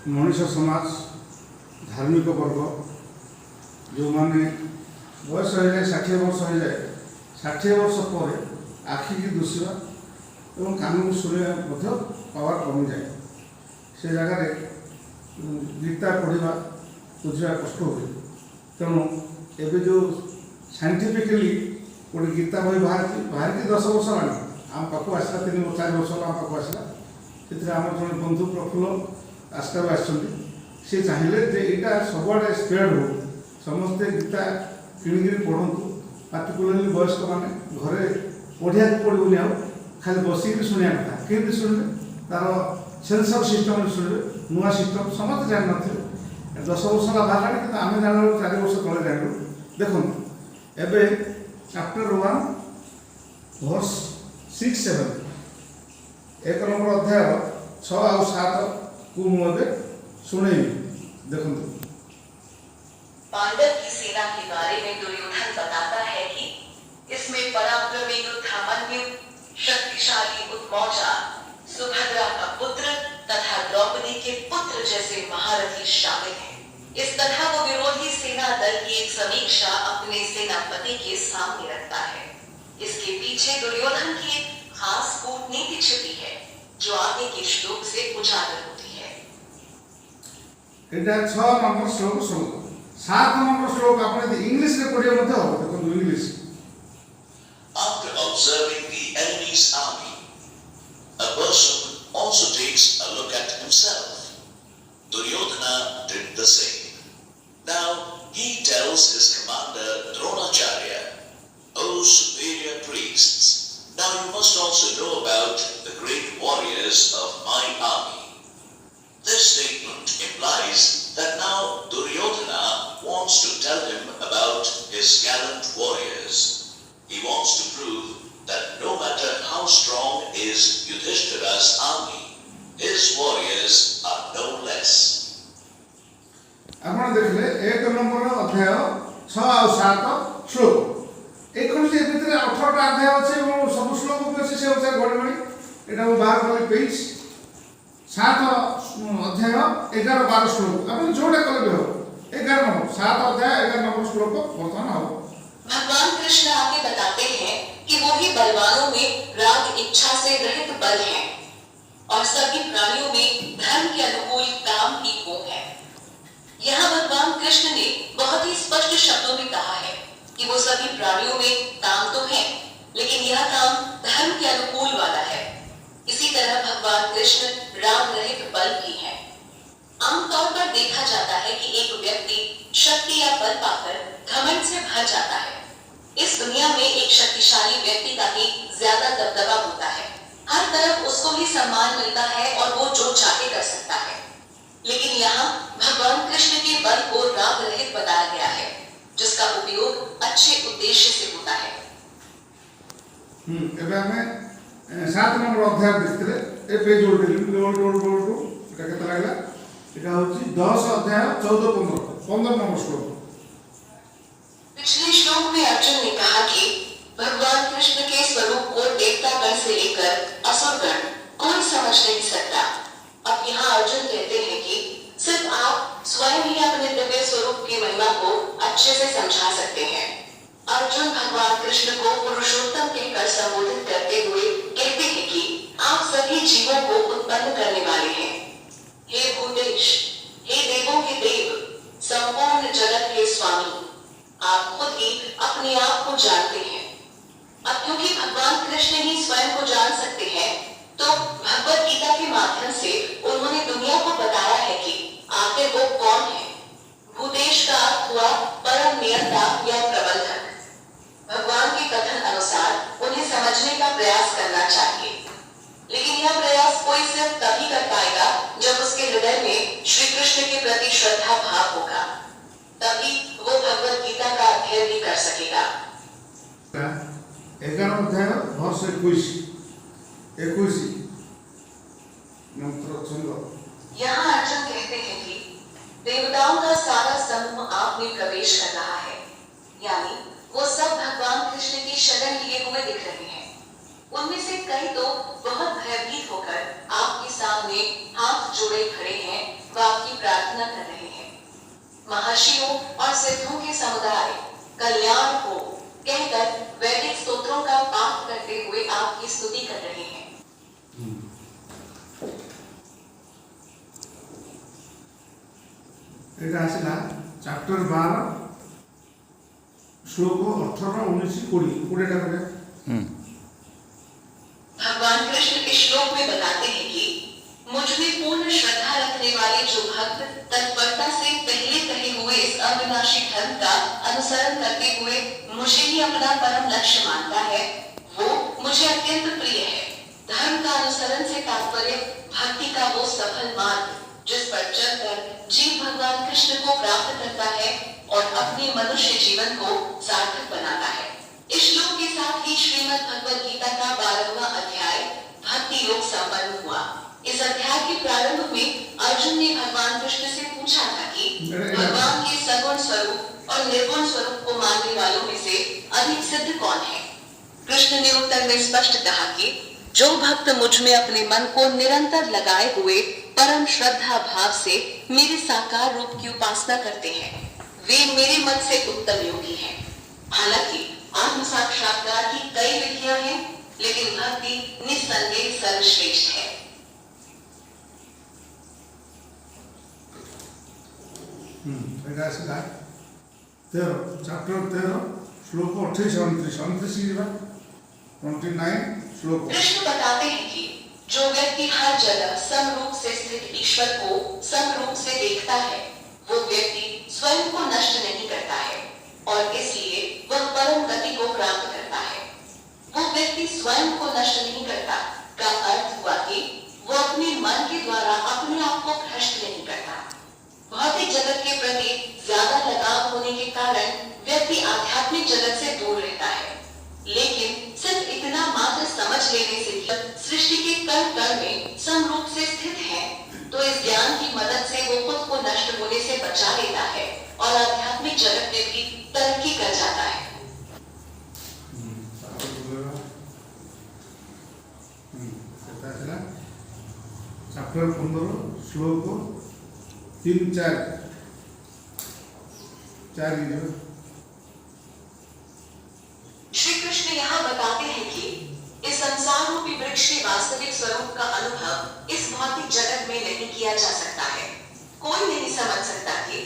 मनीष समाज धार्मिक वर्ग जो माने बयस हो जाए 60 वर्ष हो जाए 60 वर्ष पर आखि की दुषा और कान को शुणा पावर कमी जाए से जगार गीता पढ़ा बुझा कष्ट हुए तेणु एवं जो साइंटिफिकली गोटे गीता बही बाहर 10 वर्ष लानी आम पाक आसला 3-4 वर्ष आम पाक आसला से आम जो बंधु प्रफुल्ल आस्था सी चाहिए यहाँ सबुआड़े स्प्रेड हो समस्ते गीता किणिकी पढ़ु पार्टिकुलरली वयस्क मैंने घरे पढ़िया पड़ोनी आ खाली बसिक शुणा कथा केमती शुणे तार सेंसर सिस्टम शुणे नुआ सिस्टम समस्त जान थे 10 वर्ष बाहर कि आम जान 4 वर्ष तले जान देखो एवं चैप्टर 1 वर्स 6-7 1 नंबर अध्याय 6 और 7 को मुझे सुने देखो पांडव की सेना के बारे में दुर्योधन बताता है कि इसमें पराक्रमी युद्धामन्यु, शक्तिशाली उत्मौजा, सुभद्रा का पुत्र तथा द्रौपदी के पुत्र जैसे महारथी शामिल हैं। इस कथा वो विरोधी सेना दल की एक समीक्षा अपने सेनापति के सामने रखता है। इसके पीछे दुर्योधन की एक खास कूटनीति छिपी है जो आगे के श्लोक से उजागर होती है। एटा 6 नंबर श्लोक सुनो 7 नंबर श्लोक आपने इंग्लिश रे पढ़ियो मते हो देखो English After observing the enemy's army, a person also takes a look at himself. Duryodhana did the same. Now he tells his commander Dronacharya, "O superior priests, now you must also know about the great warriors of my army." This statement implies that now Duryodhana wants to tell him about his gallant warriors. He wants to prove that no matter how strong is Yudhishthira's army, his warriors are no less. आपण देखले 1 number अध्याय 6 और 7 श्लोक एखन से भीतर 18 टा अध्याय अछि और सब श्लोक को से अनुसार गड़बड़ी एटा वो बाहर वाले पेज 7 अध्याय 11-12 श्लोक आपण जोड़े कले हो 11 नंबर 7 अध्याय 11 नंबर श्लोक वर्तमान हो। भगवान कृष्ण आगे बताते हैं कि वो ही बलवानों में राग इच्छा से रहित बल हैं और सभी प्राणियों में धर्म के अनुकूल काम ही वो है। यहाँ भगवान कृष्ण ने बहुत ही स्पष्ट शब्दों में कहा है कि वो सभी प्राणियों में काम तो है लेकिन यह काम धर्म के अनुकूल वाला है। इसी तरह भगवान कृष्ण राग रहित बल भी है। आमतौर पर देखा जाता है कि एक व्यक्ति शक्ति या बल पाकर घमंड से भर जाता है। इस दुनिया में एक शक्तिशाली व्यक्ति का ही ज्यादा दबदबा होता है, हर तरफ उसको ही सम्मान मिलता है और वो जो चाहे कर सकता है। लेकिन यहाँ भगवान कृष्ण के बल को राग रहित बताया गया है जिसका उपयोग अच्छे उद्देश्य से होता है। एबे हमें 7 नंबर अध्याय देखते ए पेज ओल्ड एटा केते लागला एटा होची 10 अध्याय 14-15 नंबर श्लोक। पिछले श्लोक में अर्जुन ने कहा कि भगवान कृष्ण के स्वरूप को देवतागण से लेकर असुरगण कोई समझ नहीं सकता। अब यहाँ अर्जुन कहते हैं कि सिर्फ आप स्वयं ही अपने दिव्य स्वरूप की महिमा को अच्छे से समझा सकते हैं। अर्जुन भगवान कृष्ण को पुरुषोत्तम कहकर संबोधित करते हुए कहते हैं कि आप सभी जीवों को उत्पन्न करने वाले हैं। हे भूतेश, हे देवों के देव, संपूर्ण जगत के स्वामी, आप खुद ही अपने आप को जानते हैं। अब क्योंकि भगवान कृष्ण ही स्वयं को जान सकते हैं तो भगवत गीता के माध्यम से उन्होंने दुनिया को बताया है कि आखिर वो कौन है। भूतेश का अर्थ हुआ परम नियंता या प्रबंधक। भगवान के कथन अनुसार उन्हें समझने का प्रयास करना चाहिए, लेकिन यह प्रयास कोई सिर्फ तभी कर पाएगा जब उसके हृदय में श्री कृष्ण के प्रति श्रद्धा भाव होगा, तभी वो भगवत गीता का अध्ययन भी कर सकेगा। 11 अध्याय वर्ष 21 मंत्र छंद। यहाँ अर्जुन कहते हैं कि देवताओं का सारा समूह आप में प्रवेश कर रहा है, यानी वो सब भगवान कृष्ण की शरण लिए हुए दिख रहे हैं। उनमें से कई तो बहुत भयभीत होकर आपके सामने हाथ जोड़े खड़े हैं व प्रार्थना कर रहे हैं। महर्षियों और सिद्धों के समुदाय कल्याण हो कहकर वैदिक स्तोत्रों का पाठ करते हुए आपकी स्तुति कर रहे हैं। এটা আসলে চ্যাপ্টার 12 শ্লোক 18 19 20 20টা করে भगवान कृष्ण इस श्लोक में बताते हैं कि मुझ में पूर्ण श्रद्धा रखने वाले जो भक्त तत्परता से पहले कहे हुए इस अविनाशी धर्म का अनुसरण करते हुए मुझे ही अपना परम लक्ष्य मानता है, वो मुझे अत्यंत प्रिय है। धर्म का अनुसरण से तात्पर्य भक्ति का वो सफल मार्ग जिस पर चलकर जीव भगवान कृष्ण को प्राप्त करता है और अपने मनुष्य जीवन को सार्थक बनाता है। इस श्लोक के साथ ही श्रीमद् भगवद गीता का 12वां अध्याय भक्ति योग संपन्न हुआ। इस अध्याय के प्रारंभ में अर्जुन ने भगवान कृष्ण से पूछा था कि भगवान के सगुण स्वरूप और निर्गुण स्वरूप को मानने वालों में से अधिक सिद्ध कौन है। कृष्ण ने उत्तर में स्पष्ट कहा कि जो भक्त मुझ में अपने मन को निरंतर लगाए हुए परम श्रद्धा भाव से मेरे साकार रूप की उपासना करते हैं, वे मेरे मत से उत्तम योगी हैं। हालांकि आत्म साक्षात्कार की कई विधियां हैं, लेकिन भक्ति निस्संदेह सर्वश्रेष्ठ है। এটা আসলে 13 চ্যাপ্টার 13 শ্লোক 28 29 29 की बात 29 श्लोक कृष्ण बताते हैं कि जो व्यक्ति हर जगह समरूप से स्थित ईश्वर को समरूप से देखता है, वो व्यक्ति स्वयं को नष्ट नहीं करता है और इसलिए वह परम गति को प्राप्त करता है। वो व्यक्ति स्वयं को नष्ट नहीं करता का अर्थ हुआ कि वो अपने मन के द्वारा अपने आप को भ्रष्ट नहीं करता। भौतिक जगत के प्रति ज्यादा लगाव होने के कारण व्यक्ति आध्यात्मिक जगत से दूर रहता है, लेकिन सिर्फ इतना मात्र समझ लेने से कि सृष्टि के कण कण में समरूप से स्थित है, तो इस ज्ञान की मदद से वो खुद को नष्ट होने से बचा लेता है और आध्यात्मिक जगत में भी तरक्की कर जाता है। চ্যাপ্টার 15 শ্লোক 3 4 4 की जगह श्री कृष्ण यहाँ बताते हैं कि इस संसार रूपी वृक्ष के वास्तविक स्वरूप का अनुभव इस भौतिक जगत में नहीं किया जा सकता है। कोई नहीं समझ सकता कि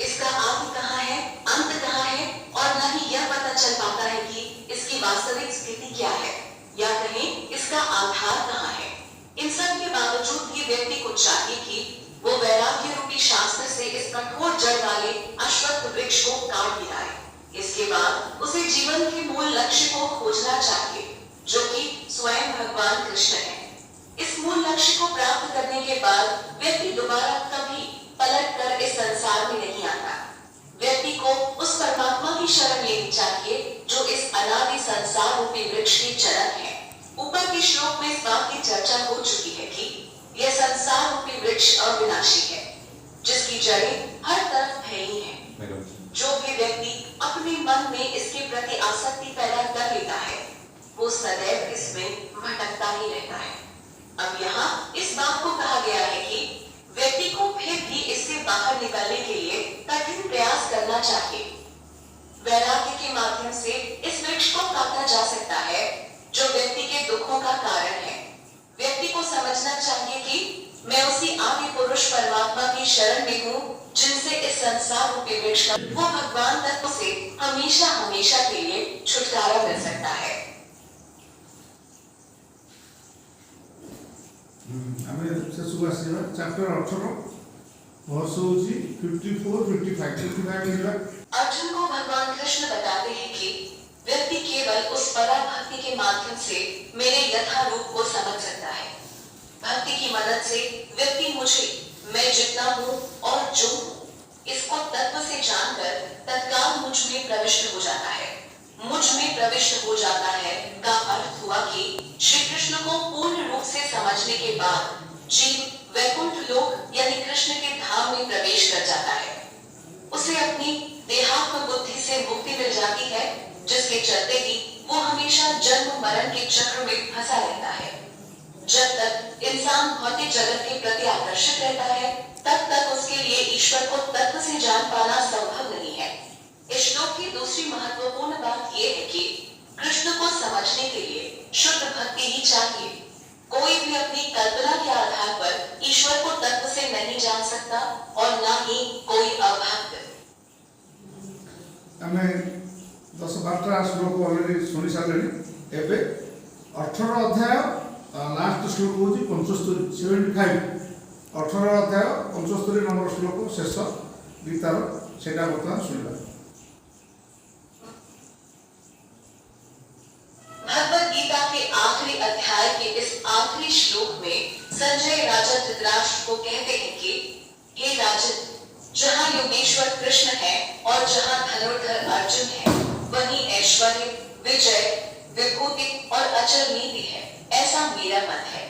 इसका आदि कहाँ है, अंत कहाँ है, और न ही यह पता चल पाता है कि इसकी वास्तविक स्थिति क्या है या कहीं इसका आधार कहाँ है। इन सब के बावजूद भी व्यक्ति को चाहिए कि वो वैराग्य रूपी शास्त्र से इस कठोर जड़ वाले अश्वत्थ वृक्ष को काट गिराए। इसके बाद उसे जीवन के मूल लक्ष्य को खोजना चाहिए, जो कि स्वयं भगवान कृष्ण है। इस मूल लक्ष्य को प्राप्त करने के बाद व्यक्ति दोबारा कभी पलटकर इस संसार में नहीं आता। व्यक्ति को उस परमात्मा की शरण लेनी चाहिए जो इस अनादि संसार रूपी वृक्ष की जड़ है। ऊपर के श्लोक में इस बात की चर्चा हो चुकी है कि यह संसार रूपी वृक्ष अविनाशी है, जिसकी जड़ें हर तरफ फैली हैं। जो भी व्यक्ति अपने मन में इसके प्रति आसक्ति पैदा कर लेता है, वो सदैव इसमें भटकता ही रहता है। अब यहाँ इस बात को कहा गया है कि व्यक्ति को फिर भी इससे बाहर निकलने के लिए कठिन प्रयास करना चाहिए। वैराग्य के माध्यम से इस वृक्ष को काटा जा सकता है जो व्यक्ति के दुखों का कारण है। व्यक्ति को समझना चाहिए कि मैं उसी आदि पुरुष परमात्मा की शरण में हूँ जिनसे इस संसार रूपी वृक्ष का वो भगवान तत्व से हमेशा हमेशा के लिए छुटकारा मिल सकता है। চ্যাপ্টার 18 वर्ष होची 54 55 55 की बात अर्जुन को भगवान कृष्ण बताते हैं कि व्यक्ति केवल उस पराभक्ति के माध्यम से मेरे यथा रूप को समझ सकता है। भक्ति की मदद से व्यक्ति मुझे, मैं जितना हूँ और जो हूँ, इसको तत्व से जानकर तत्काल मुझ में प्रविष्ट हो जाता है। मुझ में प्रविष्ट हो जाता है का अर्थ हुआ कि श्री कृष्ण को पूर्ण रूप से समझने के बाद जीव वैकुंठ लोक यानी कृष्ण के धाम में प्रवेश कर जाता है। उसे अपनी देहात्म बुद्धि से मुक्ति मिल जाती है, जिसके चलते ही वो हमेशा जन्म मरण के चक्र में फंसा रहता है। जब तक इंसान भौतिक जगत के प्रति आकर्षित रहता है, तब तक उसके लिए ईश्वर ईश्वर को तत्व से जान पाना संभव नहीं है। इस श्लोक की दूसरी महत्वपूर्ण बात यह है कि कृष्ण को समझने के लिए शुद्ध भक्ति ही चाहिए। कोई भी अपनी कल्पना के आधार पर ईश्वर को तत्व से नहीं जान सकता और न ही कोई अभक्त। आमे 10-12 श्लोक ऑलरेडी सुनी सारे। एबे 18 अध्याय लास्ट श्लोक होची 75 18 अध्याय 75 नंबर श्लोक शेष गीतार सेटा बर्तमान सुनिबा। भगवद गीता के आखिरी अध्याय के इस आखिरी श्लोक में संजय राजा धृतराष्ट्र को कहते हैं कि हे राजन, जहाँ योगेश्वर कृष्ण है और जहाँ धनुर्धर अर्जुन है, वहीं ऐश्वर्य, विजय, विभूति और अचल नीति है, ऐसा मेरा मत है।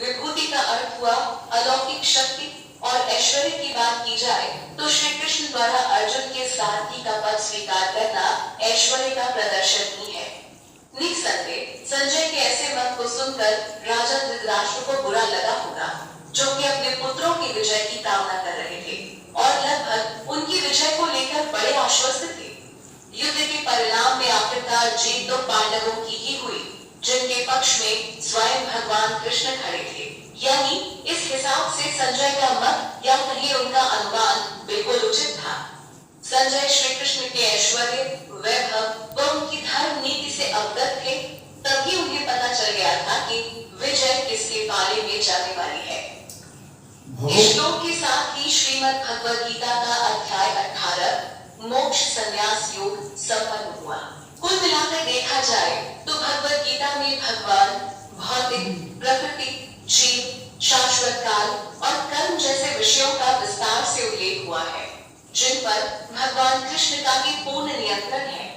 विभूति का अर्थ हुआ अलौकिक शक्ति और ऐश्वर्य की बात की जाए तो श्री कृष्ण द्वारा अर्जुन के सारथी का पद स्वीकार करना ऐश्वर्य का प्रदर्शन ही है। निसंदेह संजय के ऐसे मत को सुनकर राजा धृतराष्ट्र को बुरा लगा होगा, जो कि अपने पुत्रों की विजय की कामना कर रहे थे और लगभग उनकी विजय को लेकर बड़े आश्वस्त थे। युद्ध के परिणाम में आखिरकार जीत तो पांडवों की ही हुई, जिनके पक्ष में स्वयं भगवान कृष्ण खड़े थे। यानी इस हिसाब से संजय का मत या कहीं उनका अनुमान बिल्कुल उचित था। संजय श्री कृष्ण के ऐश्वर्य, वैभव व उनकी धर्म नीति से अवगत थे, तभी उन्हें पता चल गया था कि विजय किसके पाले में जाने वाली है। इस श्लोक के साथ ही श्रीमद् भगवद गीता का अध्याय 18 मोक्ष संन्यास योग संपन्न हुआ। कुल मिलाकर देखा जाए तो भगवद गीता में भगवान, भौतिक, प्रकृति, जीव, शाश्वत काल और कर्म जैसे विषयों का विस्तार से उल्लेख हुआ है, जिन पर भगवान कृष्ण का भी पूर्ण नियंत्रण है।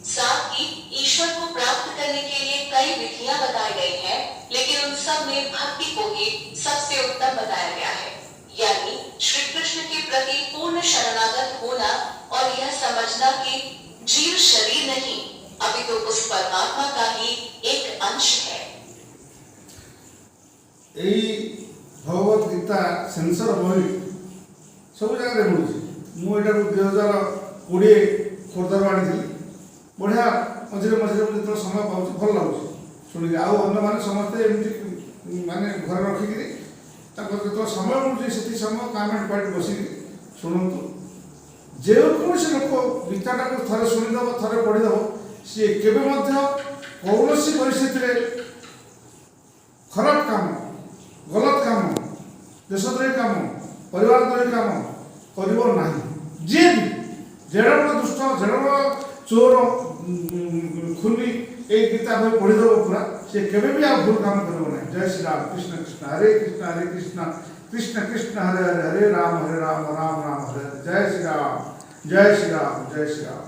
साथ ही ईश्वर को प्राप्त करने के लिए कई विधियां बताई गई हैं, लेकिन उन सब में भक्ति को ही सबसे उत्तम बताया गया है। यानी श्री कृष्ण के प्रति पूर्ण शरणागत होना और यह समझना कि जीव शरीर नहीं, अपितु उस परमात्मा का ही एक अंश है। भगवद गीता सेंसर बही सब जगह मिलूँ। मुझे 2020 खोर्धार आनी बढ़िया मझे मझे जो समय पाँच भल लगुच शुणिक आने समस्ते एमती माने घर रखिक जो समय मिलूँ से समय कमेंट पार्टी बसिक शुणु। जेकोसी लोक गीताटा को थे शुणिदेव थे पढ़ीदेव सी केवे कौन परिस्थिति खराब काम, गलत काम, देशद्रोही काम, परिवारद्रोही काम करना। जी भी जेड़ा बड़ा दुष्ट जेड़ा चोर खुनी एक गीता भाई पढ़ीदेव पूरा से केवे भी आप भूल काम करो ना। जय श्री राम। कृष्ण कृष्ण हरे कृष्ण कृष्ण कृष्ण हरे हरे, हरे राम राम राम राम हरे हरे। जय श्री राम, जय श्री राम, जय श्री राम।